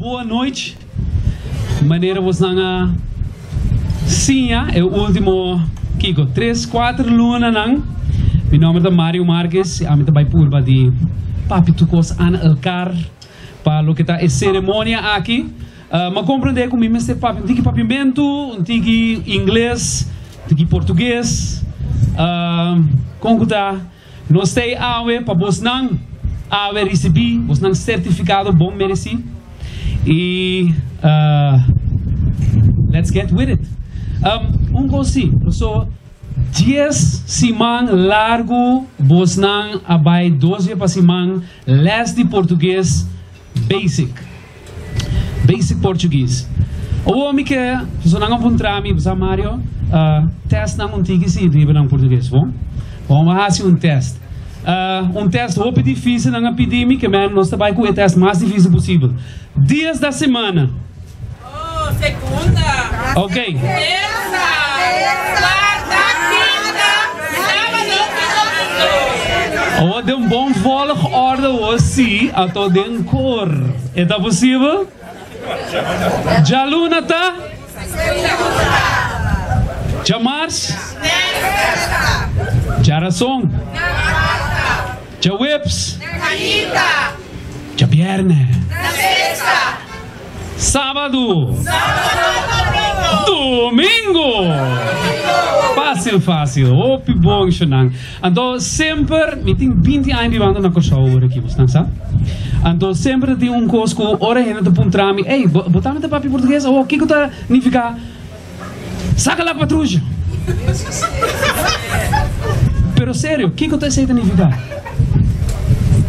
boa noite. Maneira você não sim, é o último Kiko, 3-4 lunas não. Meu nome é Mario Marques, a mim também purba de papi tucos an elcar para lo que tá a cerimônia aqui. Mas compreender comigo este papi, um tiki papimento, um tiki inglês, um tiki português. Como tá? Nós temos awe para você não awe receber, você não certificado bom merecido. E let's get with it. Coisa, so 10 simang largo, você não abai 12 para simang les de português basic português. O homem que você não encontrar me, você Mario, teste não contigo se drible em português, bom? Vamos fazer um teste. Teste roupa difícil não pedir-me que nós trabalhamos com o teste mais difícil possível. Dias da semana. Oh, segunda. Ok. Terça. Quarta, quinta, sábado, ou de um bom volgorde hoje, até de cor. É possível? Já luna tá? Já março? Já ração? Já whips? Já viernes? Sábado? Domingo! Fácil. Opi bom, xanang. Então, sempre, me tem 20 anos de banda na curso aqui, você não sabe? Então, sempre tem um cosco, ora ainda de puntrami, ei, botamos de papi português, o que tá significa? Saca lá patrulha! Pero sério, o que tá significa?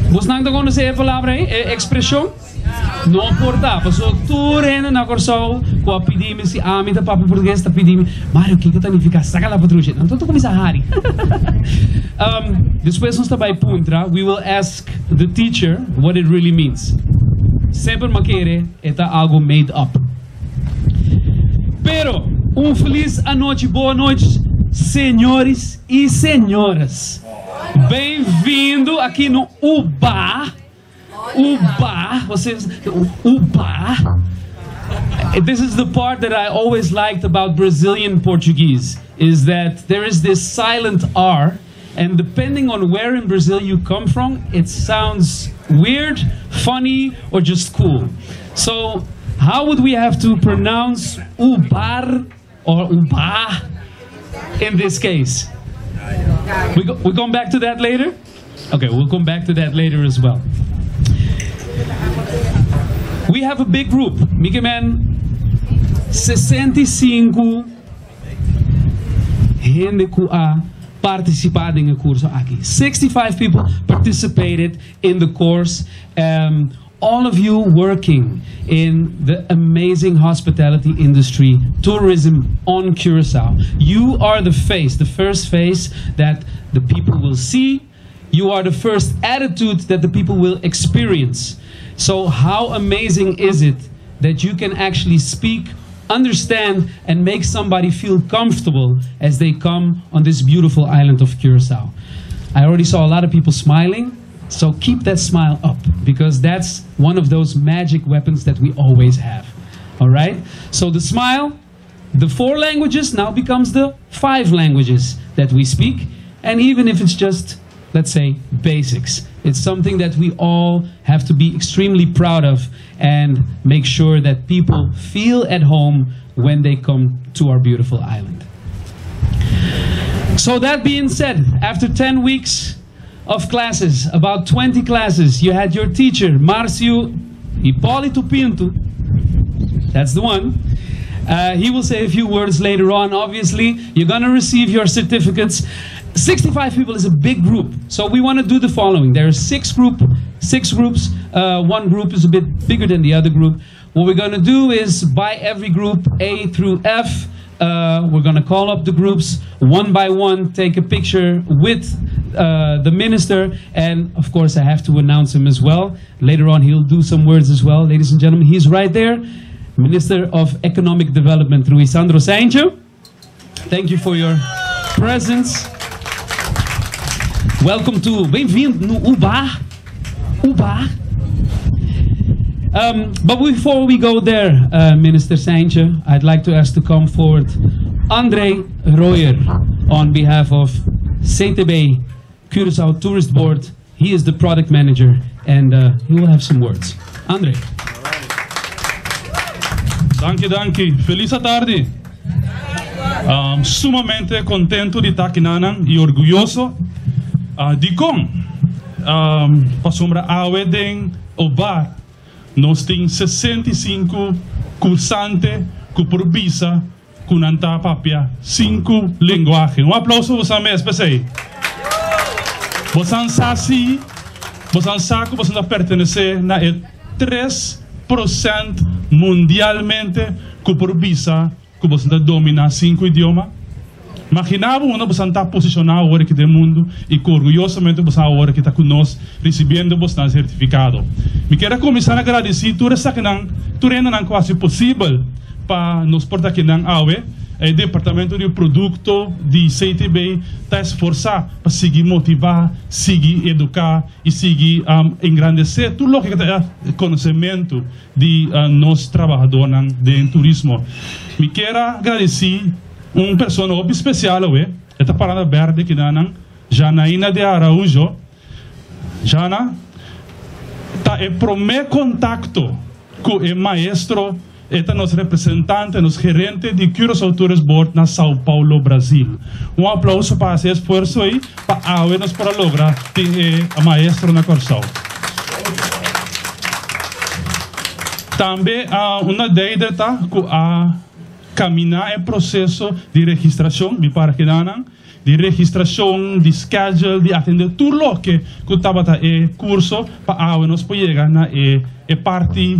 Você não está conhecendo a palavra aí? Expressão? Não importa, passou tudo ainda na corção, com a pedir-me se a mim da papi português está pedindo, Mário, o que significa? Saca lá patrulha. Então, tu começa a Harry. Depois nós também puntra, we will ask the teacher what it really means. Sempre maquere, é algo made up. Pero, feliz noite, boa noite, senhores e senhoras. Bem-vindo aqui no UBA. This is the part that I always liked about Brazilian Portuguese, is that there is this silent R, and depending on where in Brazil you come from, it sounds weird, funny, or just cool. So, how would we have to pronounce ubar or uba in this case? We'll come back to that later? Okay, we'll come back to that later as well. We have a big group. Mikeman, 65 gente que participaram em curso aqui. 65 people participated in the course. All of you working in the amazing hospitality industry, tourism on Curacao. You are the face, the first face that the people will see. You are the first attitude that the people will experience. So how amazing is it that you can actually speak, understand, and make somebody feel comfortable as they come on this beautiful island of Curacao. I already saw a lot of people smiling, so keep that smile up, because that's one of those magic weapons that we always have. All right? So the smile, the 4 languages now becomes the 5 languages that we speak, and even if it's just, let's say, basics. It's something that we all have to be extremely proud of and make sure that people feel at home when they come to our beautiful island. So that being said, after 10 weeks of classes, about 20 classes, you had your teacher, Márcio Hipólito Pinto. That's the one. He will say a few words later on. Obviously, you're going to receive your certificates. 65 people is a big group, so we want to do the following. There are 6 groups. One group is a bit bigger than the other group. What we're going to do is, by every group, A through F, we're going to call up the groups one by one, take a picture with the minister, and of course I have to announce him as well. Later on he'll do some words as well. Ladies and gentlemen, he's right there, Minister of Economic Development, Luisandro Saincho. Thank you for your presence. Welcome to, bem-vindo no UBA. But before we go there, Minister Saintje, I'd like to ask to come forward André Royer on behalf of CTB, Curaçao Tourist Board. He is the product manager, and he will have some words. André. Danke. Feliz tarde. Sumamente contento de estar aqui e orgulhoso de como para sombra awe den o bar nós temos 65 cursantes que por visa com anta papia 5 linguagens. Aplauso você mesmo, pensei. Você sabe, você pertencer na 3% mundialmente que por visa que você domina 5 idiomas. Imaginava você está posicionado agora aqui no mundo e que orgulhosamente você agora que está conosco recebendo você certificado. Me quero começar a agradecer tudo isso que não quase possível para nos portar aqui na AUE. O departamento de produto de CTB está esforçado para seguir motivar, seguir educar e seguir engrandecer tudo o que é conhecimento de nós trabalhadores de turismo. Me quero agradecer pessoa especial, esta parada verde que dá Janaína de Araújo. Jana, tá o primeiro contato com o maestro, nosso representante, nosso gerente de Curaçao Tourist Board na São Paulo, Brasil. Aplauso para esse esforço aí, para nos para lograr ter o maestro na Curaçao. Também uma ideia tá caminhar o processo de registração, de paraquedanan, de registração, de schedule, de atender tudo o que estava no curso para nós poder chegar na parte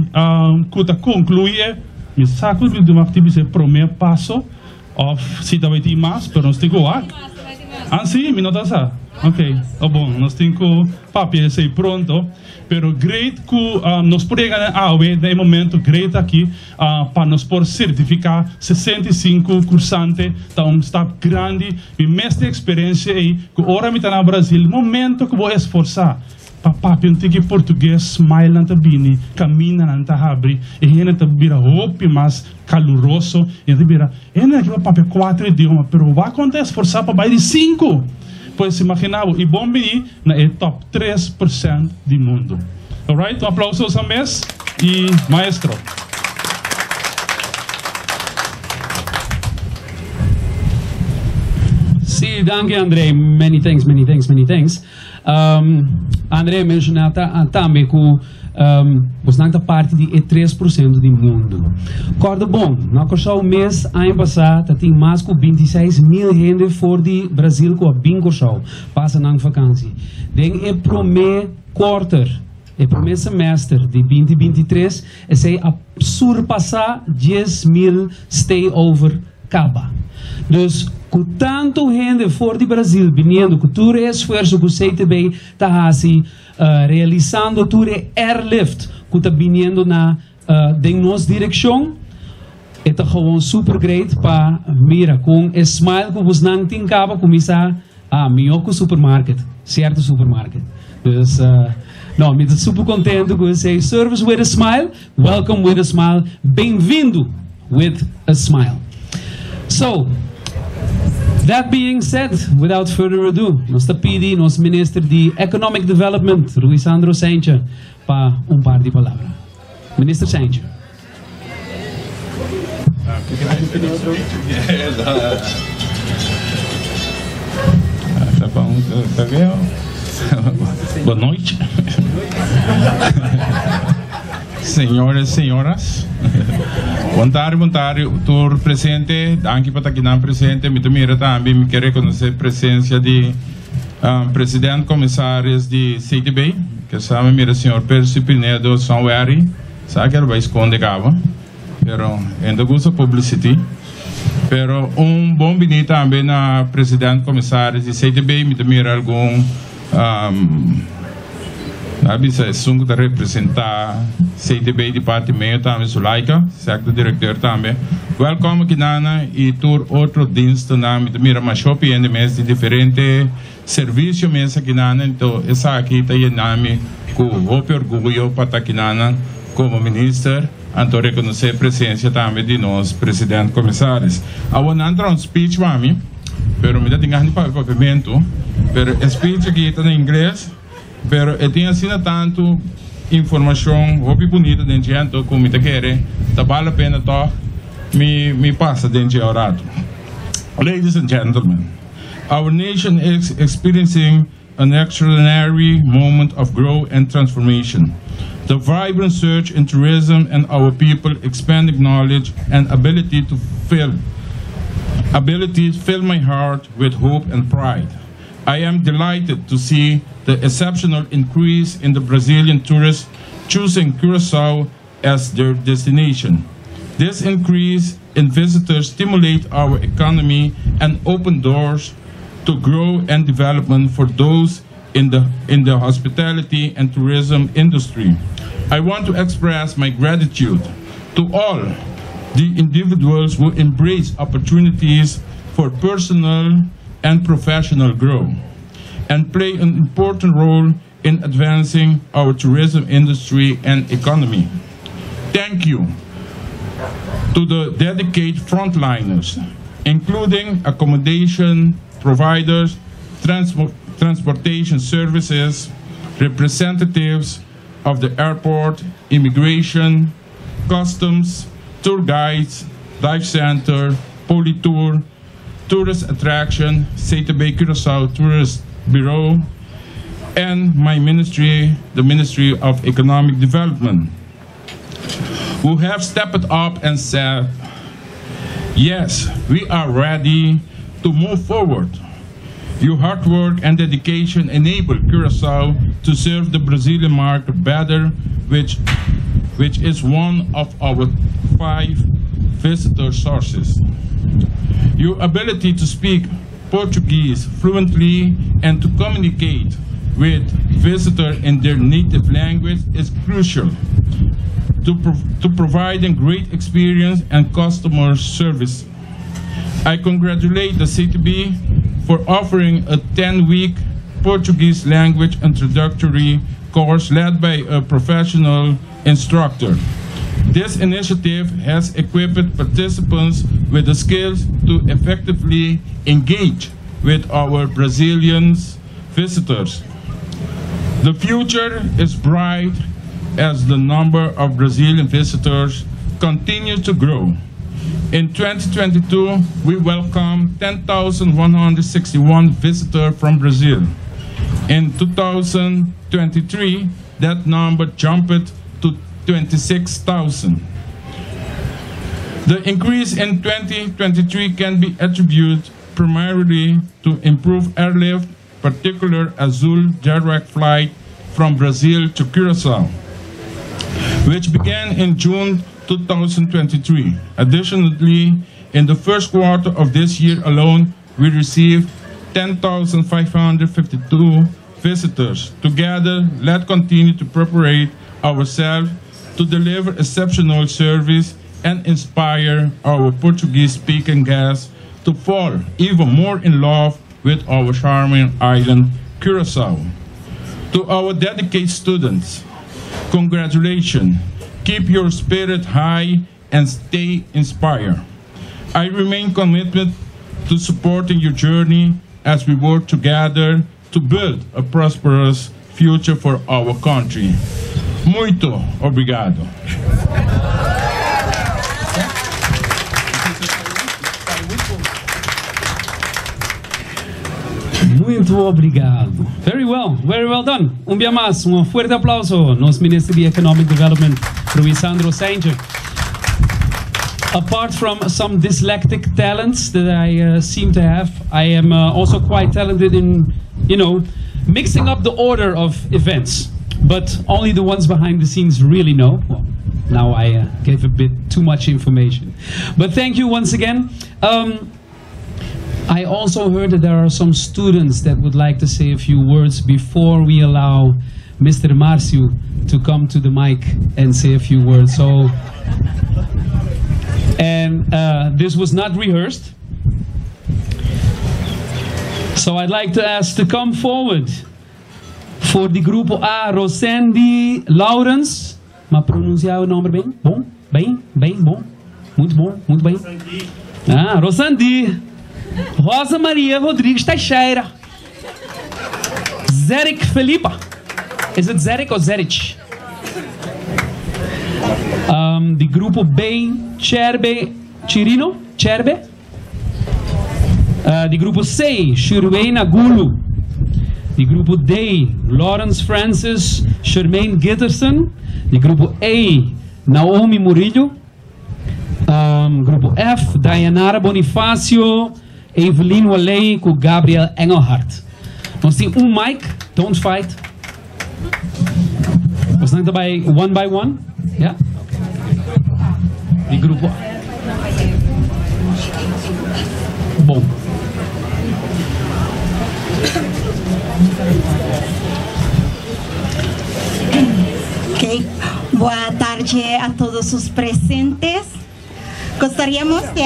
que concluir. Me saco de uma atividade primeiro passo, se vai ter mais, mas nós temos que ir. Sim, me nota essa. Ok, bom, nós temos que papel ser pronto. Pero great que nós podemos ganhar no momento great aqui para nós poder certificar 65 cursantes, tá staff grande, e mesma experiência aí que ora me está no Brasil, momento que vou esforçar para papel que português smile na tabini, camina na tahabri, e ele tá vira roupa mais caloroso, e ele vira, ele aqui vai papel 4 idiomas, pero vai acontecer esforçar para mais de 5. Pois imaginava, e bom venir na top 3% do mundo. Alright, aplauso a mês e maestro. Sim, danke André, many thanks. André mencionou também que você não parte de 3% do mundo. Corda bom, na Curaçao mês ano passado tem mais de 26 mil gente fora do Brasil que vem Curaçao passa na vacância. Den o primeiro quarter, o primeiro semestre de 2023, é a surpassar 10 mil stay over caba. Dus com tanto gente fora do Brasil vindo, com todo o esforço que o CTB está realizando, todo o airlift que está vindo na nossa direção, é super great para mira com o smile que você não tem capa começar a melhor supermarket, certo supermarket. Dus não, me estou super contente com esse service with a smile, welcome with a smile, bem-vindo with a smile. So, that being said, without further ado, nosso PD, nosso Ministro de Economic Development, Luisandro Saintje, para par de palavras. Ministro Saintje. Tá bom, tá vendo? Boa noite. Senhoras e senhoras, voluntário, tur presente, anche para aqui não presente, me também também me quer reconhecer a presença de presidente comissários de CTB, que sabe mira senhor Percy Pinedo Sanweri, sabe que ele vai esconder cava, pero ainda gosta publicity, pero bom benito também na presidente comissários de CTB, me também algum Abisa sungo de representar CTB departamento também Sulaika, certo diretor também. Welcome aqui nana e tur outro diensto na mira uma shopping ainda mais de diferente serviço mesmo aqui nana, então essa aqui tá nami com roupa orgulho para aqui nana como minister, anto reconocer presença também de nós, presidente comissários. I want to entrar speech para mim, pero me dá tinha ni papamento, pero speech aqui está em inglês, pero eu tinha assim tanto informação, hopi bonita dentro como me quer, tá vale a pena to me passa dentro do orato. Ladies and gentlemen, our nation is experiencing an extraordinary moment of growth and transformation. The vibrant surge in tourism and our people expanding knowledge and ability fill my heart with hope and pride. I am delighted to see the exceptional increase in the Brazilian tourists choosing Curacao as their destination. This increase in visitors stimulate our economy and open doors to growth and development for those in the hospitality and tourism industry. I want to express my gratitude to all the individuals who embrace opportunities for personal and professional growth and play an important role in advancing our tourism industry and economy. Thank you to the dedicated frontliners, including accommodation providers, transportation services, representatives of the airport, immigration, customs, tour guides, dive center, Politour, tourist attraction, CTB Curacao Tourist Bureau, and my ministry, the Ministry of Economic Development, who have stepped up and said, yes, we are ready to move forward. Your hard work and dedication enable Curacao to serve the Brazilian market better, which is one of our 5 visitor sources. Your ability to speak Portuguese fluently and to communicate with visitors in their native language is crucial to providing great experience and customer service. I congratulate the CTB for offering a 10-week Portuguese language introductory course led by a professional instructor. This initiative has equipped participants with the skills to effectively engage with our Brazilian visitors. The future is bright as the number of Brazilian visitors continues to grow. In 2022, we welcomed 10,161 visitors from Brazil. In 2023, that number jumped to 26,000. The increase in 2023 can be attributed primarily to improved airlift, particularly Azul direct flight from Brazil to Curacao, which began in June 2023. Additionally, in the first quarter of this year alone, we received 10,552 visitors. Together, let's continue to prepare ourselves to deliver exceptional service and inspire our Portuguese-speaking guests to fall even more in love with our charming island, Curacao. To our dedicated students, congratulations. Keep your spirit high and stay inspired. I remain committed to supporting your journey as we work together to build a prosperous future for our country. Muito obrigado. Muito obrigado. Very well done. Dia mais, fuerte aplauso. Nosso Ministro de Economic Development, Luisandro Sanger. Apart from some dyslexic talents that I seem to have, I am also quite talented in, mixing up the order of events. But only the ones behind the scenes really know. Well, now I gave a bit too much information. But thank you once again. I also heard that there are some students that would like to say a few words before we allow Mr. Marcio to come to the mic and say a few words. So, and this was not rehearsed. So I'd like to ask to come forward for the Grupo A, Rosendi Laurens, Mas pronunciar o nome bem? Bom? Bem bom. Muito bom, muito bem. Ah, Rosandi. Rosa Maria Rodrigues Teixeira. Zeric Felipa. Is it Zeric ou Zeric? De grupo B, Cherbe Chirino. Cherbe. De grupo C, Shirweina Gulu. De grupo D, Lawrence Francis Shermaine Gitterson. De grupo A, Naomi Murillo. Grupo F, Dayanara Bonifácio, Evelyn Walei com Gabriel Engelhardt. Nós temos mic, don't fight. Nós estamos by one? Yeah? De grupo A. Bom. Ok, boa tarde a todos os presentes. Gostaríamos de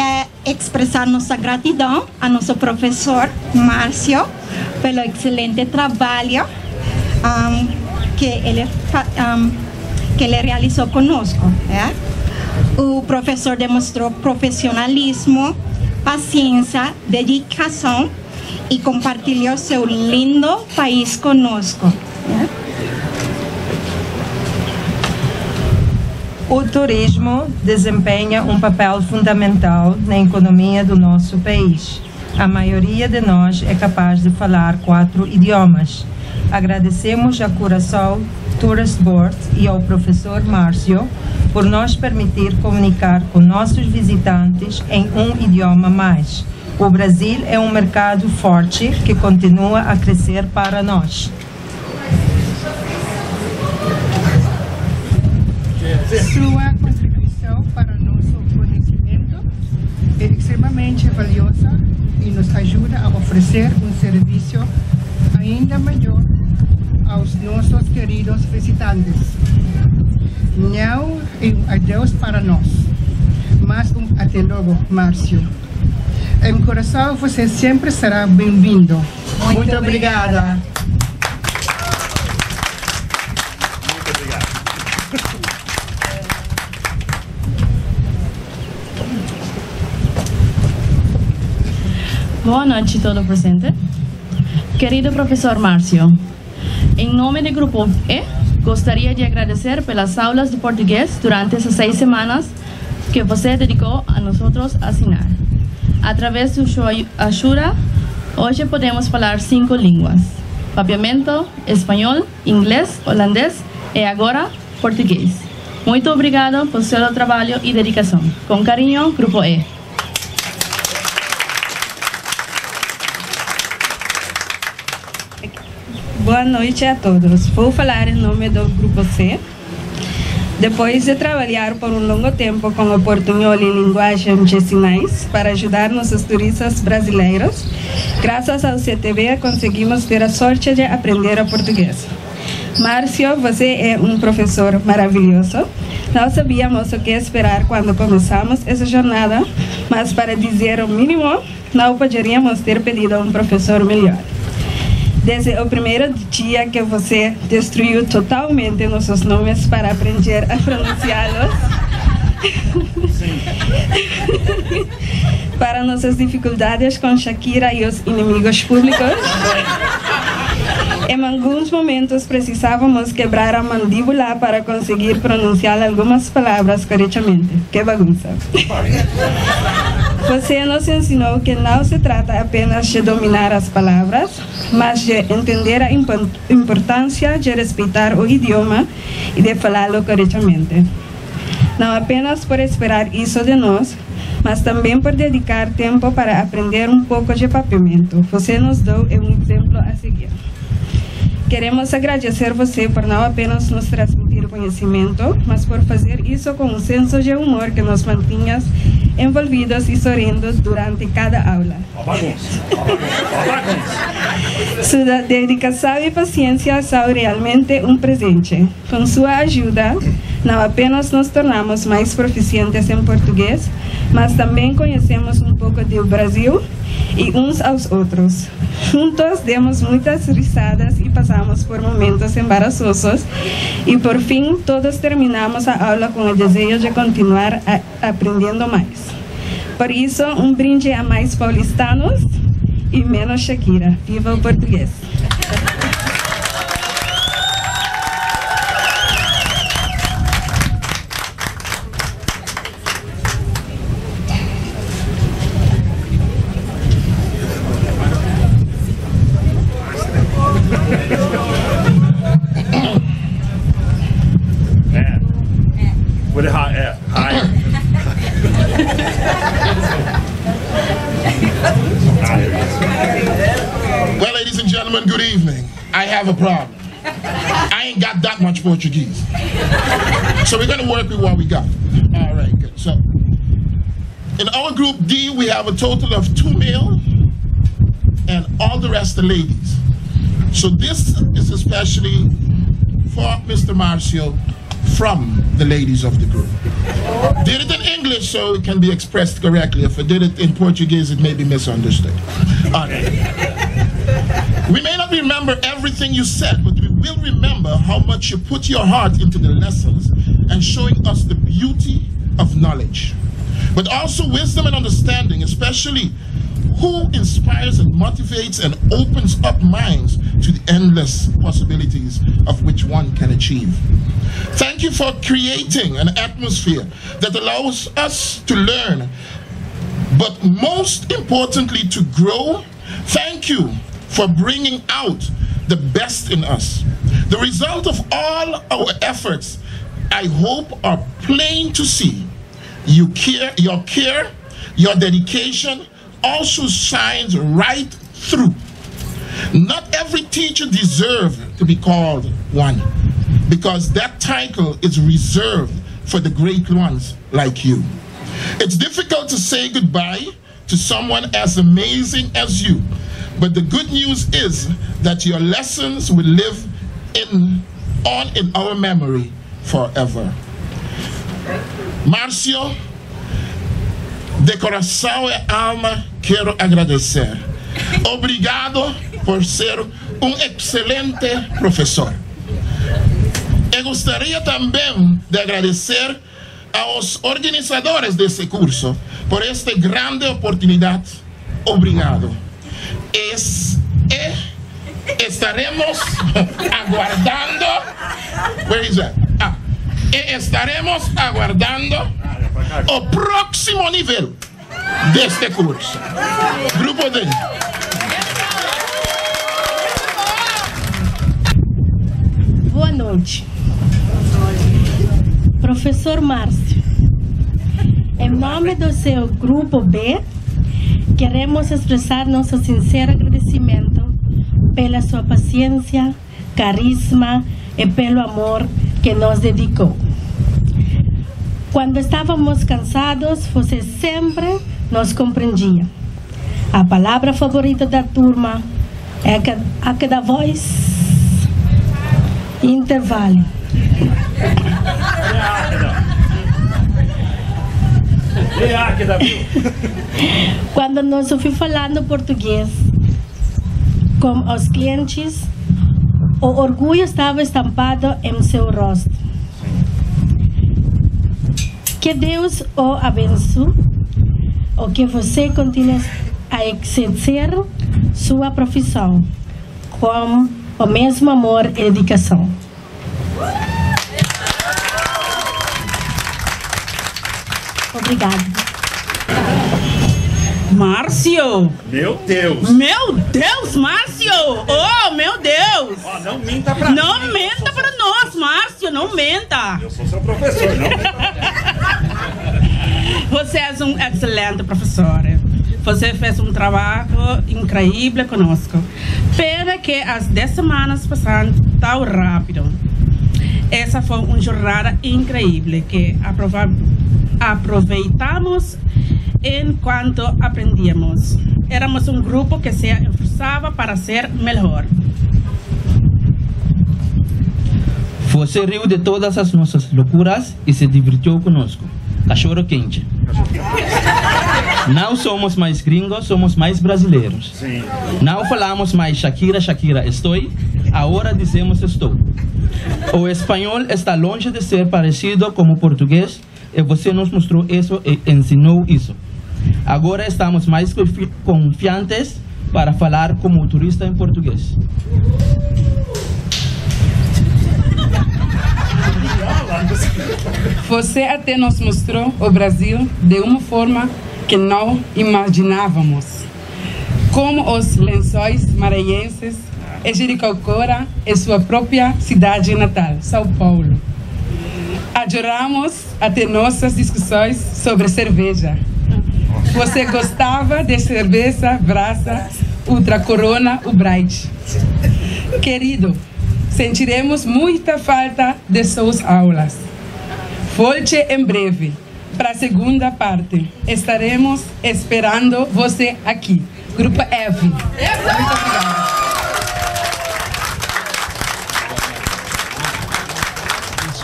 expressar nossa gratidão a nosso professor Márcio pelo excelente trabalho que ele realizou conosco. O professor demonstrou profissionalismo, paciência, dedicação e compartilhou seu lindo país conosco. O turismo desempenha um papel fundamental na economia do nosso país. A maioria de nós é capaz de falar 4 idiomas. Agradecemos a Curaçao Tourist Board e ao professor Márcio por nos permitir comunicar com nossos visitantes em um idioma mais. O Brasil é um mercado forte que continua a crescer para nós. Sua contribuição para nosso conhecimento é extremamente valiosa e nos ajuda a oferecer um serviço ainda maior aos nossos queridos visitantes. Não é um adeus para nós, mas um até logo, Márcio. Em Curaçao você sempre será bem-vindo. Muito obrigada. Boa noite a todos presentes. Querido professor Márcio, em nome do grupo E, gostaria de agradecer pelas aulas de português durante essas 6 semanas que você dedicou a nós a ensinar. Através de sua ajuda, hoje podemos falar 5 línguas: papiamento, espanhol, inglês, holandês e agora português. Muito obrigado por seu trabalho e dedicação. Com carinho, grupo E. Boa noite a todos. Vou falar em nome do Grupo C. Depois de trabalhar por um longo tempo com o portunhol em linguagem de sinais para ajudar nossos turistas brasileiros, graças ao CTB conseguimos ter a sorte de aprender o português. Márcio, você é um professor maravilhoso. Não sabíamos o que esperar quando começamos essa jornada, mas para dizer o mínimo, não poderíamos ter pedido um professor melhor. Desde o primeiro dia que você destruiu totalmente nossos nomes para aprender a pronunciá-los, para nossas dificuldades com Shakira e os inimigos públicos, em alguns momentos precisávamos quebrar a mandíbula para conseguir pronunciar algumas palavras corretamente. Que bagunça! Você nos ensinou que não se trata apenas de dominar as palavras, mas de entender a importância de respeitar o idioma e de falá-lo corretamente. Não apenas por esperar isso de nós, mas também por dedicar tempo para aprender um pouco de papiamento. Você nos deu um exemplo a seguir. Queremos agradecer você por não apenas nos transmitir conhecimento, mas por fazer isso com um senso de humor que nos mantinha envolvidos e sorrindo durante cada aula. Sua dedicação e paciência são realmente um presente. Com sua ajuda, Não apenas nos tornamos mais proficientes em português, mas também conhecemos um pouco do Brasil e uns aos outros. Juntos demos muitas risadas e passamos por momentos embaraçosos e por fim todos terminamos a aula com o desejo de continuar aprendendo mais. Por isso, um brinde a mais paulistanos e menos Shakira. Viva o português! With a high F. High. Well, ladies and gentlemen, good evening. I have a problem. I ain't got that much Portuguese. So we're going to work with what we got. All right, good. So in our group D, we have a total of 2 male and all the rest are ladies. So this is especially for Mr. Marcio from the ladies of the group. Did it in English so it can be expressed correctly. If I did it in Portuguese, it may be misunderstood. All right. We may not remember everything you said, but we will remember how much you put your heart into the lessons and showing us the beauty of knowledge, but also wisdom and understanding, especially who inspires and motivates and opens up minds to the endless possibilities of which one can achieve. Thank you for creating an atmosphere that allows us to learn, but most importantly to grow. Thank you for bringing out the best in us. The result of all our efforts, I hope, are plain to see. Your care, your dedication also shines right through. Not every teacher deserves to be called one, because that title is reserved for the great ones like you. It's difficult to say goodbye to someone as amazing as you, but the good news is that your lessons will live on in our memory forever. Marcio, de coração e alma quero agradecer. Obrigado por ser excelente professor. Eu gostaria também de agradecer aos organizadores desse curso por esta grande oportunidade. Obrigado. Estaremos aguardando. Where is that? Estaremos aguardando o próximo nível deste curso. Grupo D. Boa noite. Professor Márcio, em nome do seu Grupo B, queremos expressar nosso sincero agradecimento pela sua paciência, carisma e pelo amor que nos dedicou. Quando estávamos cansados, você sempre nos compreendia. A palavra favorita da turma é aquela voz intervalo. Quando nós ouvi falando português com os clientes, o orgulho estava estampado em seu rosto. Que Deus o abençoe, ou que você continue a exercer sua profissão com o mesmo amor e dedicação. Obrigado. Márcio! Meu Deus! Meu Deus, Márcio! Oh, meu Deus! Oh, não minta pra mim. Não menta pra nós, Márcio, não menta! Eu sou seu professor, não minta. Você é um excelente professor. Você fez um trabalho incrível conosco. Pena que as 10 semanas passaram tão rápido. Essa foi uma jornada incrível que aproveitamos enquanto aprendíamos. Éramos um grupo que se esforçava para ser melhor. Você riu de todas as nossas loucuras e se divertiu conosco. Cachorro quente. Não somos mais gringos, somos mais brasileiros. Sim. Não falamos mais Shakira, Shakira, estou. Agora dizemos estou. O espanhol está longe de ser parecido com o português e você nos mostrou isso e ensinou isso. Agora estamos mais confiantes para falar como o turista em português. Você até nos mostrou o Brasil de uma forma que não imaginávamos. Como os lençóis maranhenses e Jericoacoara e sua própria cidade natal, São Paulo. Adoramos até nossas discussões sobre cerveja. Você gostava de cerveja Brasa, Ultra Corona, o Bright. Querido, sentiremos muita falta de suas aulas. Volte em breve para a segunda parte. Estaremos esperando você aqui. Grupo F. Muito obrigada.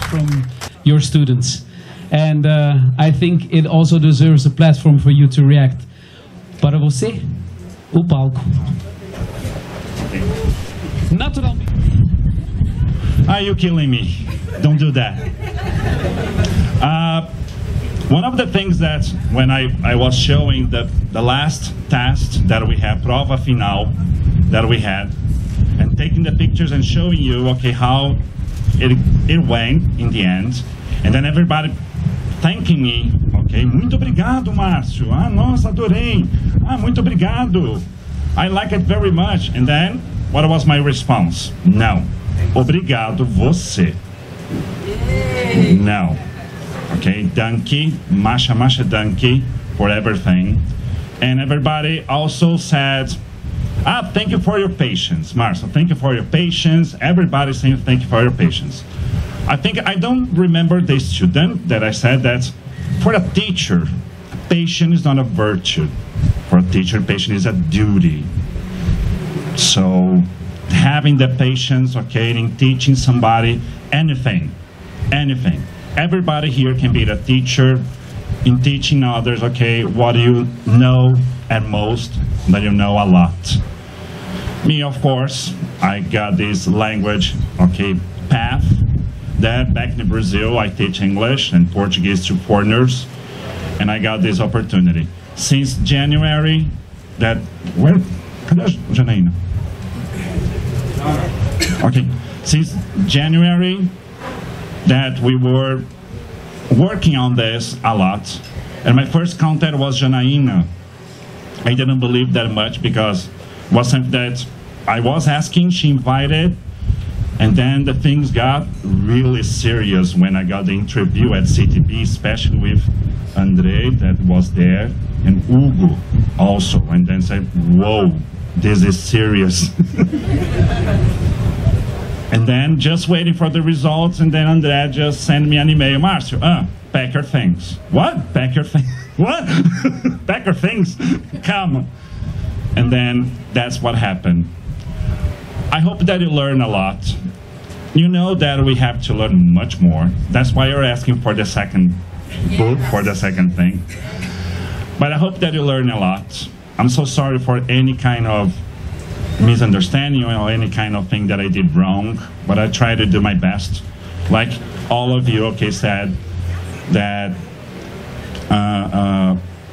From your students, and I think it also deserves a platform for you to react. Para você, o palco. Naturalmente. Are you killing me? Don't do that. One of the things that when I was showing the last test that we had, prova final that we had, and taking the pictures and showing you, okay, how it went in the end, and then everybody thanking me, okay, muito obrigado, Márcio, ah, nossa, adorei, ah, muito obrigado, I like it very much, and then, what was my response? Não, obrigado você, no, okay, danke, masha danke for everything, and everybody also said, ah, thank you for your patience, Marcel. Thank you for your patience. Everybody saying thank you for your patience. I don't remember the student that I said that for a teacher, patience is not a virtue. For a teacher, patience is a duty. So having the patience, okay, in teaching somebody anything. Everybody here can be a teacher in teaching others, okay, what you know at most, that you know a lot. Me, of course, I got this language, okay, path, that back in Brazil, I teach English and Portuguese to foreigners, and I got this opportunity. Since January, Janaína? Okay, since January, that we were working on this a lot, and my first contact was Janaína. I didn't believe that much because it was something that I was asking, she invited, and then the things got really serious when I got the interview at CTB, especially with Andre that was there, and Hugo also, and then said, whoa, this is serious. And then just waiting for the results, and then Andre just sent me an email, Márcio, pack your things. What? Pack your things? What? Pack your things? Come. And then that's what happened. I hope that you learn a lot. You know that we have to learn much more. That's why you're asking for the second book, for the second thing. But I hope that you learn a lot. I'm so sorry for any kind of misunderstanding or any kind of thing that I did wrong, but I try to do my best. Like all of you, okay, said that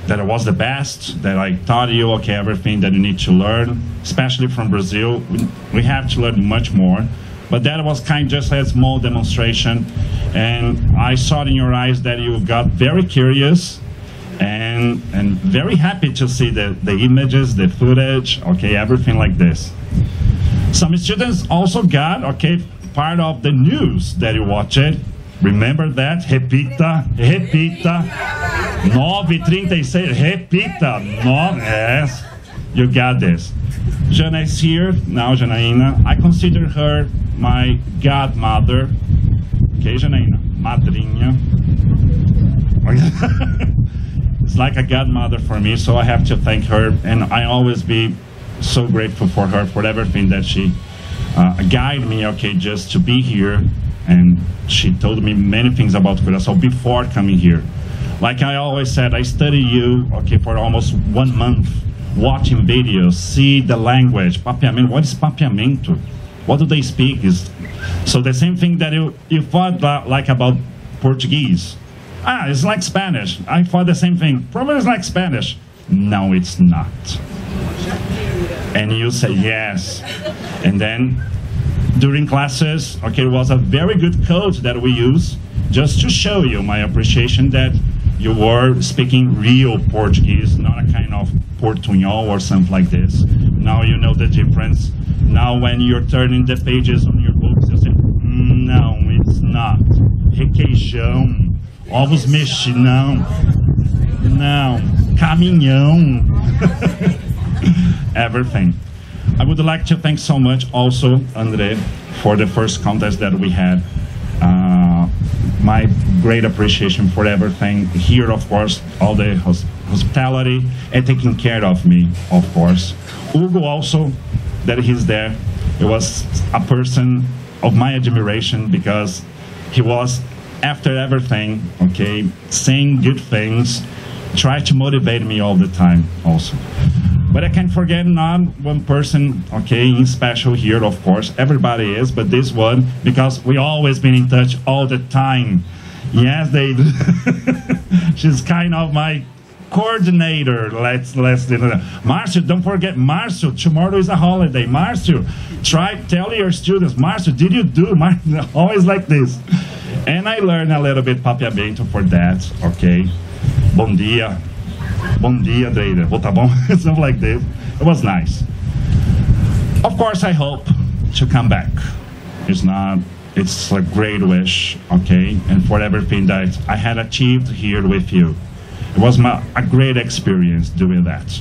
that it was the best, that I taught you, okay, everything that you need to learn, especially from Brazil. We have to learn much more. But that was kind of just a small demonstration, and I saw in your eyes that you got very curious and very happy to see the images, the footage, okay, everything like this. Some students also got, okay, part of the news that you watched. Remember that? Repita, repita. 9:36, repita. Yes, you got this. Jana is here now, Janaína. I consider her my godmother. Okay, Janaína, madrinha. It's like a godmother for me, so I have to thank her, and I always be so grateful for her for everything that she guided me, okay, just to be here and she told me many things about Curaçao before coming here. Like I always said, I studied you, okay, for almost 1 month, watching videos, see the language, papiamento. What is papiamento? What do they speak? So the same thing that you thought like about Portuguese. It's like Spanish. I thought the same thing. Probably it's like Spanish. No, it's not. And you say yes. And then during classes, okay, it was a very good code that we use just to show you my appreciation that you were speaking real Portuguese, not a kind of portunhol or something like this. Now you know the difference. Now when you're turning the pages on your books, you say, no, it's not. Requeijão, ovos mexidos, não, caminhão, everything. I would like to thank so much also, André, for the first contest that we had. My great appreciation for everything here, of course, all the hospitality and taking care of me, of course. Hugo also, that he's there, he was a person of my admiration because he was, after everything, okay, saying good things, tried to motivate me all the time also. But I can't forget not one person, okay, in special here, of course. Everybody is, but this one, because we always been in touch all the time. Yes, they do. She's kind of my coordinator. Let's do that. Marcio, don't forget, Marcio, tomorrow is a holiday. Marcio, tell your students, Marcio, did you do? Marcio, always like this. And I learned a little bit papiamento for that, okay. Bom dia. Bom dia, Dreida. Tá bom? Something like this. It was nice. Of course, I hope to come back. It's a great wish, okay? And for everything that I had achieved here with you. It was a great experience doing that.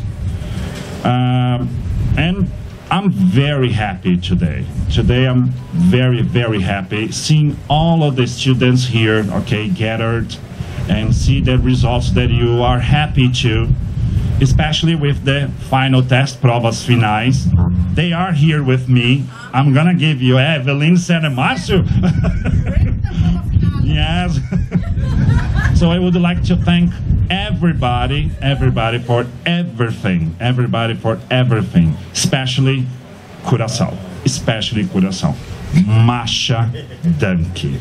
And I'm very happy today. Today I'm very, very happy seeing all of the students here, okay, gathered, and see the results that you are happy to, especially with the final test, provas finais. They are here with me. I'm gonna give you Evelyn said and Marcio. Yes. So I would like to thank everybody for everything, especially Curaçao, Masha Danke.